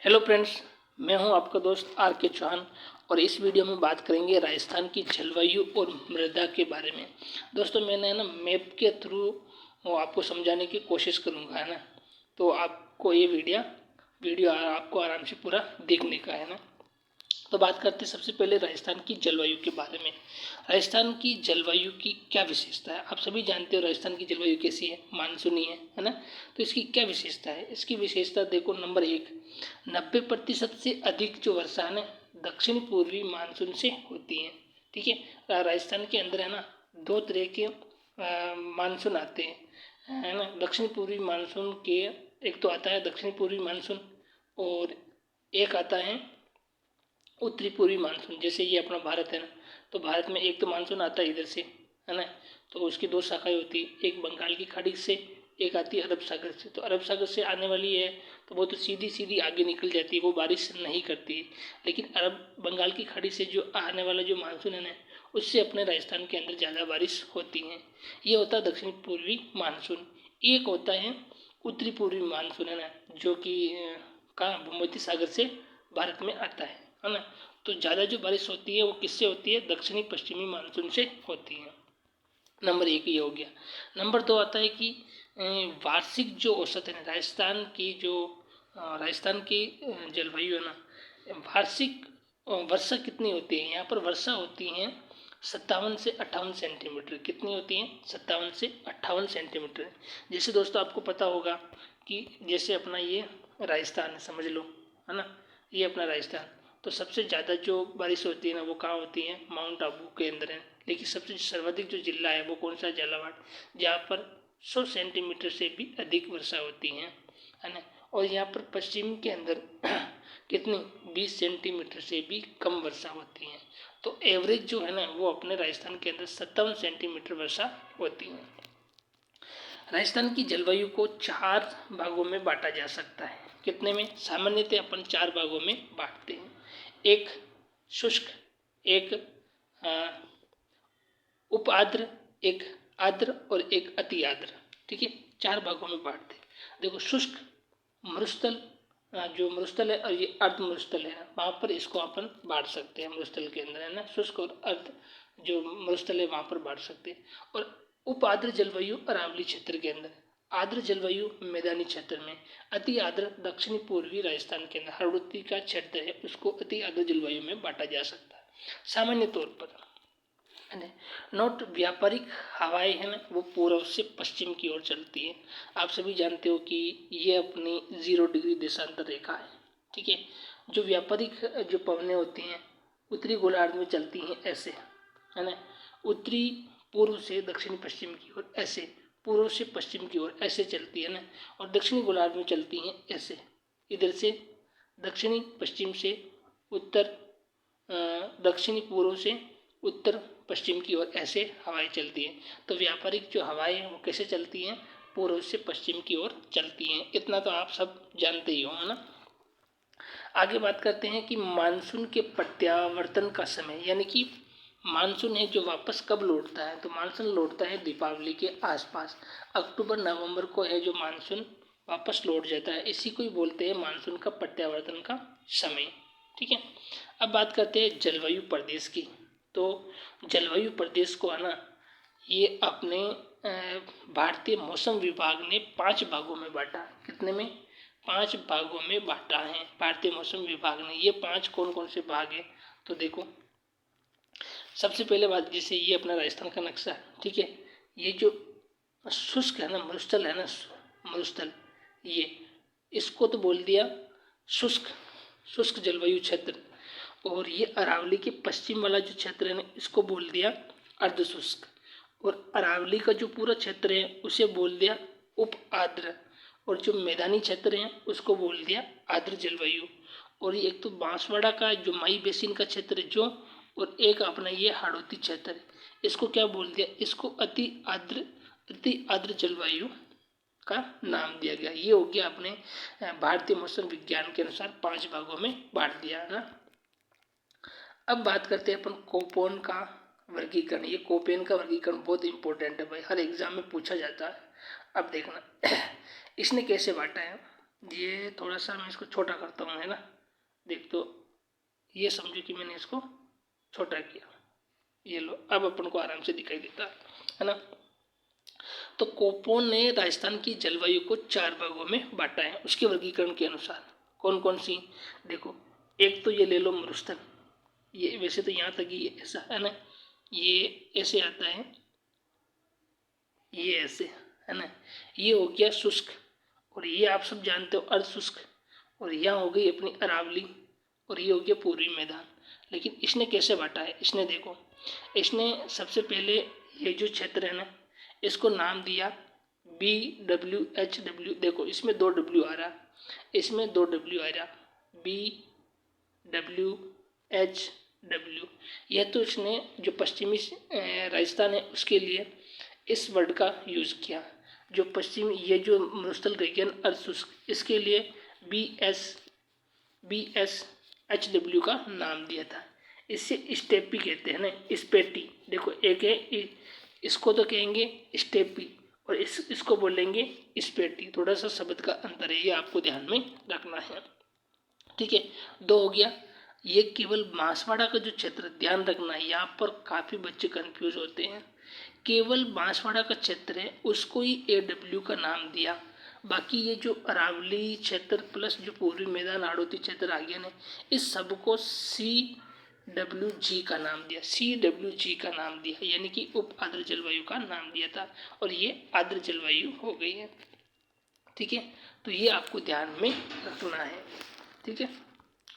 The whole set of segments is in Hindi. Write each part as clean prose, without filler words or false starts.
हेलो फ्रेंड्स, मैं हूं आपका दोस्त आर के चौहान और इस वीडियो में बात करेंगे राजस्थान की जलवायु और मृदा के बारे में। दोस्तों मैंने ना मैप के थ्रू आपको समझाने की कोशिश करूंगा, है ना। तो आपको ये वीडियो आपको आराम से पूरा देखने का है ना। तो बात करते हैं सबसे पहले राजस्थान की जलवायु के बारे में। राजस्थान की जलवायु की क्या विशेषता है, आप सभी जानते हो राजस्थान की जलवायु कैसी है, मानसूनी है ना। तो इसकी क्या विशेषता है, इसकी विशेषता देखो, नंबर 1, 90% से अधिक जो वर्षा है ना दक्षिण पूर्वी मानसून से होती है। ठीक है, राजस्थान के अंदर है ना दो तरह के मानसून आते हैं, है ना। दक्षिण पूर्वी मानसून के एक तो आता है दक्षिण पूर्वी मानसून और एक आता है उत्तरी पूर्वी मानसून। जैसे ये अपना भारत है ना, तो भारत में एक तो मानसून आता है इधर से, है ना। तो उसकी दो शाखाएं होती है, एक बंगाल की खाड़ी से, एक आती है अरब सागर से। तो अरब सागर से आने वाली है तो वो तो सीधी सीधी आगे निकल जाती है, वो बारिश नहीं करती है। लेकिन बंगाल की खाड़ी से जो आने वाला जो मानसून है ना, उससे अपने राजस्थान के अंदर ज़्यादा बारिश होती है। ये होता है दक्षिण पूर्वी मानसून। एक होता है उत्तरी पूर्वी मानसून, है ना, जो कि कहाँ भूमध्य सागर से भारत में आता है ना। तो ज़्यादा जो बारिश होती है वो किससे होती है, दक्षिणी पश्चिमी मानसून से होती है। नंबर 1 ये हो गया। नंबर 2 आता है कि वार्षिक जो औसत है राजस्थान की जलवायु है ना, वार्षिक वर्षा कितनी होती है, यहाँ पर वर्षा होती है 57 से 58 सेंटीमीटर। कितनी होती है, 57 से 58 सेंटीमीटर। जैसे दोस्तों आपको पता होगा कि जैसे अपना ये राजस्थान है, समझ लो, है ना, ये अपना राजस्थान। तो सबसे ज़्यादा जो बारिश होती है ना वो कहाँ होती है, माउंट आबू के अंदर है। लेकिन सबसे सर्वाधिक जो जिला है वो कौन सा, झालावाड़, जहाँ पर 100 सेंटीमीटर से भी अधिक वर्षा होती है ना। और यहाँ पर पश्चिम के अंदर कितनी, 20 सेंटीमीटर से भी कम वर्षा होती है। तो एवरेज जो है ना वो अपने राजस्थान के अंदर 57 सेंटीमीटर वर्षा होती है। राजस्थान की जलवायु को 4 भागों में बांटा जा सकता है। कितने में, सामान्यतः अपन 4 भागों में बांटते हैं। एक शुष्क, एक उप आर्द्र, एक आर्द्र और एक अति आर्द्र। ठीक है, 4 भागों में बांटते हैं। देखो शुष्क मरुस्थल, जो मरुस्थल है और ये अर्ध मरुस्थल है, वहाँ पर इसको अपन बांट सकते हैं मरुस्थल के अंदर, है ना। शुष्क और अर्ध जो मरुस्थल है वहाँ पर बांट सकते हैं। और उप आर्द्र जलवायु अरावली क्षेत्र के अंदर, आर्द्र जलवायु मैदानी क्षेत्र में, अति आर्द्र दक्षिणी पूर्वी राजस्थान के अंदर हाड़ौती का क्षेत्र है, उसको अति आर्द्र जलवायु में बांटा जा सकता है सामान्य तौर पर, है ना। नोट, व्यापारिक हवाएं है ना वो पूर्व से पश्चिम की ओर चलती है। आप सभी जानते हो कि ये अपनी 0 डिग्री देशांतर रेखा है। ठीक है, जो व्यापारिक जो पवनें होती हैं उत्तरी गोलार्ध में चलती हैं ऐसे, है ना। उत्तरी पूर्व से दक्षिणी पश्चिम की ओर ऐसे, पूर्व से पश्चिम की ओर ऐसे चलती है ना। और दक्षिणी गोलार्ध में चलती हैं ऐसे, इधर से दक्षिणी पश्चिम से उत्तर, दक्षिणी पूर्व से उत्तर पश्चिम की ओर ऐसे हवाएं चलती हैं। तो व्यापारिक जो हवाएं हैं वो कैसे चलती हैं, पूर्व से पश्चिम की ओर चलती हैं। इतना तो आप सब जानते ही हो, है ना। आगे बात करते हैं कि मानसून के प्रत्यावर्तन का समय, यानी कि मानसून है जो वापस कब लौटता है, तो मानसून लौटता है दीपावली के आसपास, अक्टूबर नवंबर को है जो मानसून वापस लौट जाता है। इसी को ही बोलते हैं मानसून का प्रत्यावर्तन का समय। ठीक है, अब बात करते हैं जलवायु प्रदेश की। तो जलवायु प्रदेश को है ना ये अपने भारतीय मौसम विभाग ने 5 भागों में बांटा। कितने में, 5 भागों में बांटा है भारतीय मौसम विभाग ने। ये 5 कौन कौन से भाग है, तो देखो सबसे पहले बात, जैसे ये अपना राजस्थान का नक्शा, ठीक है, ये जो शुष्क है ना, मरुस्थल है ना, मरुस्थल, ये इसको तो बोल दिया शुष्क, शुष्क जलवायु क्षेत्र। और ये अरावली के पश्चिम वाला जो क्षेत्र है ना इसको बोल दिया अर्ध शुष्क। और अरावली का जो पूरा क्षेत्र है उसे बोल दिया उप आर्द्र। और जो मैदानी क्षेत्र है उसको बोल दिया आर्द्र जलवायु। और एक तो बांसवाड़ा का जो माई बेसिन का क्षेत्र है जो, और एक अपना ये हाड़ौती क्षेत्र है, इसको क्या बोल दिया, इसको अति आर्द्र जलवायु का नाम दिया गया। ये हो गया अपने भारतीय मौसम विज्ञान के अनुसार 5 भागों में बांट दिया ना। अब बात करते हैं अपन कोपेन का वर्गीकरण। ये कोपेन का वर्गीकरण बहुत इंपॉर्टेंट है भाई, हर एग्जाम में पूछा जाता है। अब देखना इसने कैसे बांटा है, ये थोड़ा सा मैं इसको छोटा करता हूँ, है ना। देख तो ये समझो कि मैंने इसको छोटा किया, ये लो, अब अपन को आराम से दिखाई देता है ना। तो कोपोन ने राजस्थान की जलवायु को 4 भागों में बांटा है उसके वर्गीकरण के अनुसार। कौन कौन सी, देखो, एक तो ये ले लो मरुस्थल, ये वैसे तो यहाँ तक ही ऐसा है ना, ये ऐसे आता है, ये ऐसे है ना, ये हो गया शुष्क, और ये आप सब जानते हो अर्ध शुष्क, और यहाँ हो गई अपनी अरावली, और ये हो गया पूर्वी मैदान। लेकिन इसने कैसे बांटा है, इसने देखो, इसने सबसे पहले ये जो क्षेत्र है ना, इसको नाम दिया BWHW। देखो इसमें 2 W आ रहा, इसमें 2 W आ रहा, BWHW। यह तो इसने जो पश्चिमी राजस्थान है उसके लिए इस वर्ड का यूज़ किया। जो पश्चिमी ये जो मरुस्थल रीजन अर्धशुष्क, इसके लिए BSHW का नाम दिया था। इससे स्टेपी कहते हैं ना, स्पेटी। देखो एक है, इसको तो कहेंगे स्टेपी, और इसको बोलेंगे स्पेटी। थोड़ा सा शब्द का अंतर है, ये आपको ध्यान में रखना है, ठीक है। 2 हो गया, ये केवल बांसवाड़ा का जो क्षेत्र, ध्यान रखना है, यहाँ पर काफ़ी बच्चे कंफ्यूज होते हैं। केवल बांसवाड़ा का क्षेत्र है उसको ही AW का नाम दिया, बाकी ये जो अरावली क्षेत्र प्लस जो पूर्वी मैदान हाड़ौती क्षेत्र आ गया ना, इस सबको CWG का नाम दिया, CWG का नाम दिया, यानी कि उप आर्द्र जलवायु का नाम दिया था, और ये आर्द्र जलवायु हो गई है, ठीक है। तो ये आपको ध्यान में रखना है, ठीक है।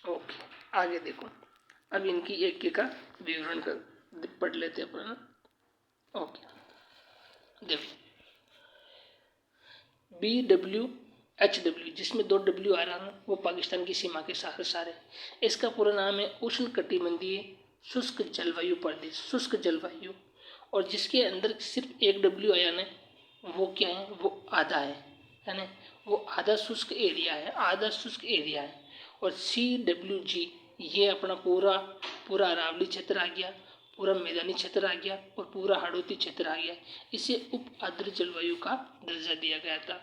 ओके, आगे देखो, अब इनकी एक का विवरण कर पढ़ लेते हैं अपन। ओके, देखो BWHW जिसमें 2 W आ रहा है, वो पाकिस्तान की सीमा के सारे। इसका पूरा नाम है उष्ण कटिबंधीय शुष्क जलवायु प्रदेश, शुष्क जलवायु। और जिसके अंदर सिर्फ 1 W आया ना, वो क्या है, वो आधा है ना, वो आधा शुष्क एरिया है, आधा शुष्क एरिया है। और CWG ये अपना पूरा अरावली क्षेत्र आ गया, पूरा मैदानी क्षेत्र आ गया, और पूरा हाड़ौती क्षेत्र आ गया। इसे उप आर्द्र जलवायु का दर्जा दिया गया था।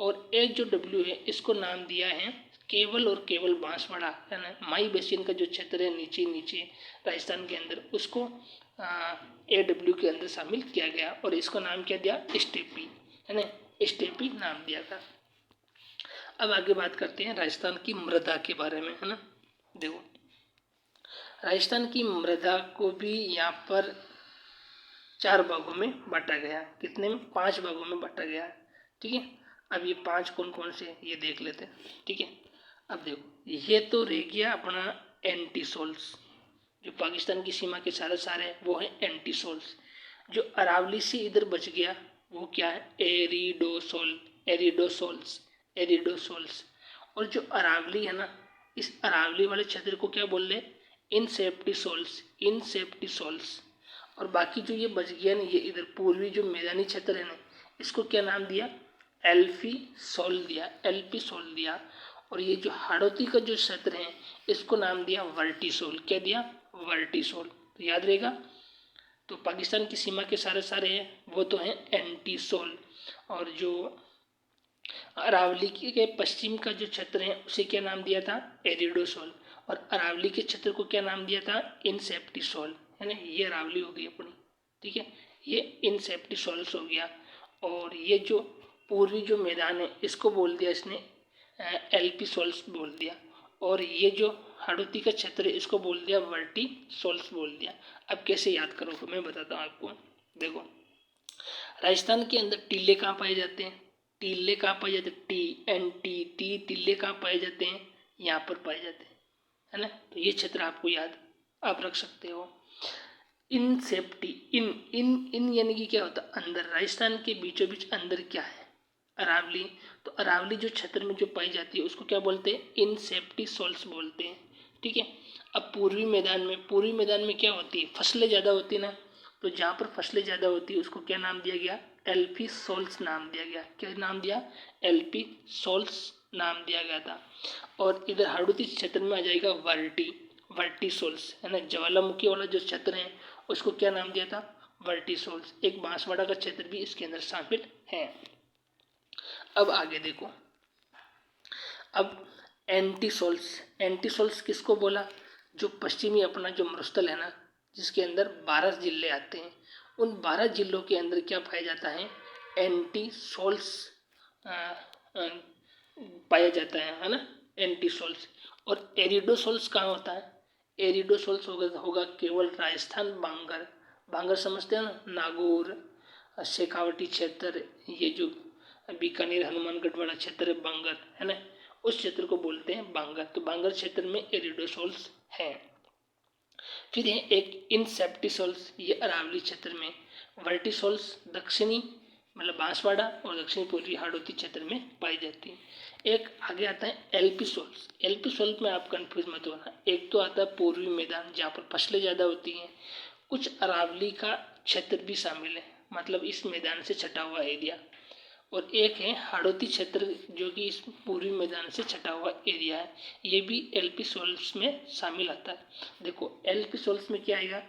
और एक जो W है, इसको नाम दिया है केवल और केवल बांसवाड़ा, है ना, माई बेसिन का जो क्षेत्र है नीचे राजस्थान के अंदर, उसको AW के अंदर शामिल किया गया, और इसको नाम क्या दिया, स्टेपी, है ना, स्टेपी नाम दिया था। अब आगे बात करते हैं राजस्थान की मृदा के बारे में, है ना। देखो राजस्थान की मृदा को भी यहाँ पर 4 भागों में बांटा गया, कितने में, 5 भागों में बांटा गया, ठीक है। अब ये 5 कौन कौन से ये देख लेते हैं, ठीक है। अब देखो ये तो रह गया अपना एंटीसोल्स, जो पाकिस्तान की सीमा के सारे है वो है एंटीसोल्स। जो अरावली से इधर बच गया वो क्या है, एरिडोसोल्स। और जो अरावली है ना, इस अरावली वाले क्षेत्र को क्या बोल रहे हैं, इनसेप्टिसोल्स। और बाकी जो ये बच गया ना, ये इधर पूर्वी जो मैदानी क्षेत्र है ना, इसको क्या नाम दिया, एल्पीसोल दिया। और ये जो हाड़ौती का जो क्षेत्र है, इसको नाम दिया वर्टिसोल, क्या दिया, वर्टिसोल। तो याद रहेगा। तो पाकिस्तान की सीमा के सारे हैं वो तो हैं एंटीसोल, और जो अरावली के पश्चिम का जो क्षेत्र है उसे क्या नाम दिया था, एरिडोसोल। और अरावली के क्षेत्र को क्या नाम दिया था, इनसेप्टिसोल, है ना, ये अरावली हो गई अपनी, ठीक है, ये इनसेप्टिसोल्स हो गया। और ये जो पूर्वी जो मैदान है इसको बोल दिया इसने एल्पीसोल्स बोल दिया। और ये जो हाड़ौती का क्षेत्र है इसको बोल दिया वर्टिसोल्स बोल दिया। अब कैसे याद करोगे मैं बताता हूँ आपको। देखो राजस्थान के अंदर टीले कहाँ पाए जाते हैं, टीले कहाँ पाए जाते हैं, TNT टीले कहाँ पाए जाते हैं, यहाँ पर पाए जाते हैं, है ना। तो ये क्षेत्र आपको याद आप रख सकते हो। इन सेफ्टी इन यानी कि क्या होता है, अंदर, राजस्थान के बीचों बीच अंदर क्या है, अरावली। तो अरावली जो क्षेत्र में जो पाई जाती है उसको क्या बोलते हैं, इन सेफ्टी सोल्स बोलते हैं, ठीक है। अब पूर्वी मैदान में क्या होती है, फसलें ज़्यादा होती है ना, तो जहाँ पर फसलें ज़्यादा होती है उसको क्या नाम दिया गया, एल्पी सोल्स नाम दिया गया। क्या नाम दिया, एल्पी सोल्स नाम दिया गया था। और इधर हाड़ौती क्षेत्र में आ जाएगा वर्टिसोल्स, है ना, ज्वालामुखी वाला जो क्षेत्र है उसको क्या नाम दिया था, वर्टिसोल्स। एक बांसवाड़ा का क्षेत्र भी इसके अंदर शामिल है। अब आगे देखो अब एंटीसोल्स किसको बोला? जो पश्चिमी अपना जो मरुस्थल है ना, जिसके अंदर 12 जिले आते हैं, उन 12 जिलों के अंदर क्या पाया जाता है? एंटीसोल्स पाया जाता है ना, एंटीसोल्स। और एरिडोसोल्स कहाँ होता है? एरिडोसोल्स होगा केवल राजस्थान, बांगर। बांगर समझते हैं ना, नागौर, शेखावटी क्षेत्र, ये जो बीकानेर हनुमानगढ़ वाला क्षेत्र है बांगर, है ना, उस क्षेत्र को बोलते हैं बांगर। तो बांगर क्षेत्र में एरिडोसोल्स हैं। फिर है एक इंसेप्टिसोल्स, ये अरावली क्षेत्र में। वर्टिसोल्स दक्षिणी मतलब बांसवाड़ा और दक्षिणी पूर्वी हाड़ौती क्षेत्र में पाई जाती है। एक आगे आता है एल्पिसोल्स। एल्पिसोल्स में आप कंफ्यूज मत होना। एक तो आता है पूर्वी मैदान जहाँ पर फसलें ज़्यादा होती हैं, कुछ अरावली का क्षेत्र भी शामिल है, मतलब इस मैदान से छटा हुआ एरिया। और एक है हाड़ौती क्षेत्र जो कि इस पूर्वी मैदान से छटा हुआ एरिया है, ये भी एल्पिसोल्स में शामिल आता है। देखो एल्पिसोल्स में क्या आएगा?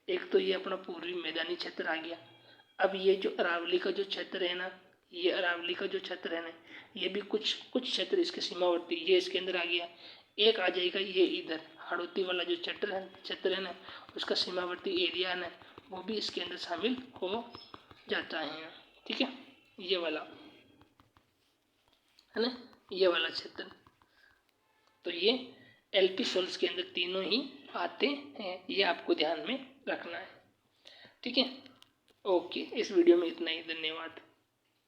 एक तो ये अपना पूर्वी मैदानी क्षेत्र आ गया। अब ये जो अरावली का जो क्षेत्र है ना, ये अरावली का जो क्षेत्र है ना, ये भी कुछ क्षेत्र इसके सीमावर्ती, ये इसके अंदर आ गया। एक आ जाएगा ये इधर हाड़ौती वाला जो क्षेत्र है ना, उसका सीमावर्ती एरिया है ना, वो भी इसके अंदर शामिल हो जाता है। ठीक है, ये वाला है ना, ये वाला क्षेत्र। तो ये एल्पिसोल्स के अंदर तीनों ही आते हैं, ये आपको ध्यान में रखना है। ठीक है, ओके, इस वीडियो में इतना ही, धन्यवाद।